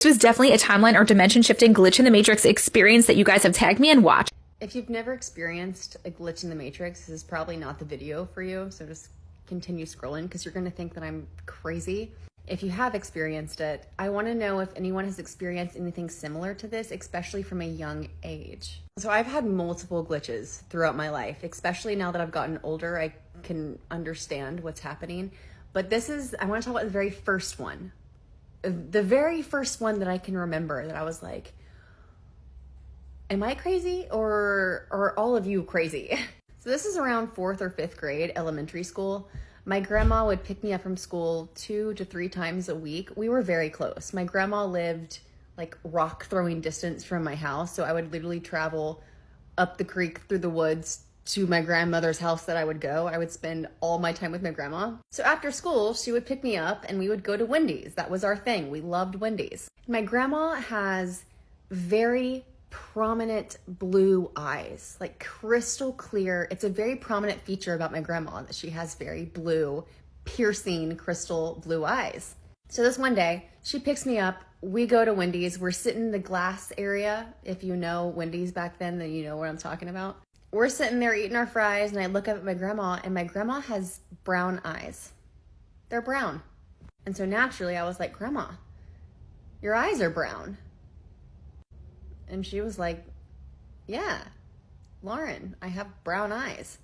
was definitely a timeline or dimension shifting glitch in the Matrix experience that you guys have tagged me and watched. If you've never experienced a glitch in the Matrix, this is probably not the video for you, so just continue scrolling because you're going to think that I'm crazy. If you have experienced it, I want to know if anyone has experienced anything similar to this, especially from a young age. So I've had multiple glitches throughout my life, especially now that I've gotten older, I can understand what's happening. But I want to talk about the very first one. The very first one that I can remember that I was like, am I crazy or are all of you crazy? So this is around 4th or 5th grade, elementary school. My grandma would pick me up from school 2 to 3 times a week. We were very close. My grandma lived like rock throwing distance from my house. So I would literally travel up the creek through the woods to my grandmother's house that I would go. I would spend all my time with my grandma. So after school, she would pick me up and we would go to Wendy's. That was our thing. We loved Wendy's. My grandma has very prominent blue eyes, like crystal clear. It's a very prominent feature about my grandma that she has very blue, piercing crystal blue eyes. So this one day, she picks me up. We go to Wendy's. We're sitting in the glass area. If you know Wendy's back then you know what I'm talking about. We're sitting there eating our fries, and I look up at my grandma, and my grandma has brown eyes. They're brown. And so naturally, I was like, Grandma, your eyes are brown. And she was like, yeah, Lauren, I have brown eyes.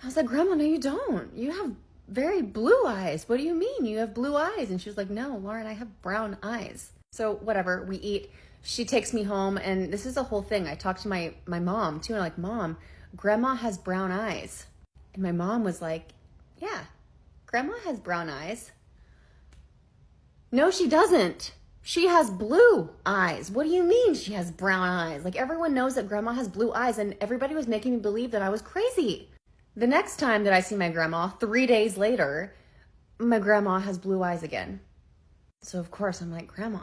I was like, Grandma, no, you don't. You have very blue eyes. What do you mean you have blue eyes? And she was like, no, Lauren, I have brown eyes. So whatever, we eat. She takes me home, and this is the whole thing. I talked to my mom too, and I'm like, Mom, Grandma has brown eyes. And my mom was like, yeah, Grandma has brown eyes. No, she doesn't. She has blue eyes. What do you mean she has brown eyes? Like, everyone knows that Grandma has blue eyes, and everybody was making me believe that I was crazy. The next time that I see my grandma, 3 days later, my grandma has blue eyes again. So of course I'm like, Grandma,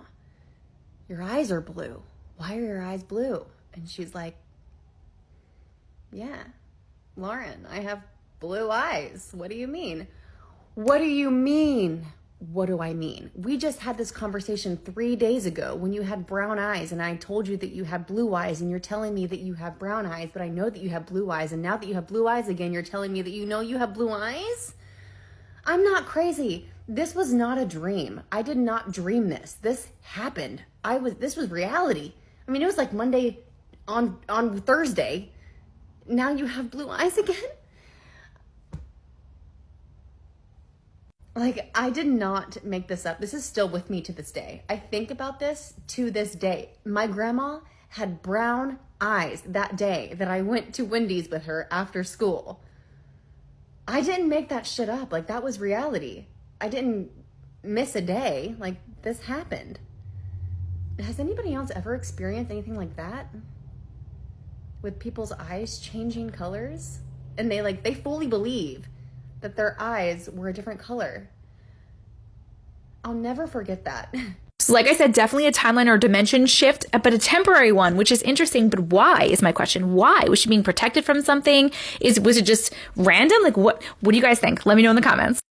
your eyes are blue. Why are your eyes blue? And she's like, yeah, Lauren, I have blue eyes. What do you mean? What do you mean? What do I mean? We just had this conversation 3 days ago when you had brown eyes, and I told you that you had blue eyes, and you're telling me that you have brown eyes, but I know that you have blue eyes, and now that you have blue eyes again, you're telling me that you know you have blue eyes? I'm not crazy. This was not a dream. I did not dream this. This happened. This was reality. I mean, it was like Monday on Thursday. Now you have blue eyes again? Like, I did not make this up. This is still with me to this day. I think about this to this day. My grandma had brown eyes that day that I went to Wendy's with her after school. I didn't make that shit up. Like, that was reality. I didn't miss a day. Like, this happened. Has anybody else ever experienced anything like that? With people's eyes changing colors? And they fully believe that their eyes were a different color. I'll never forget that. So like I said, definitely a timeline or dimension shift, but a temporary one, which is interesting. But why is my question? Why? Was she being protected from something? Was it just random? Like, what do you guys think? Let me know in the comments.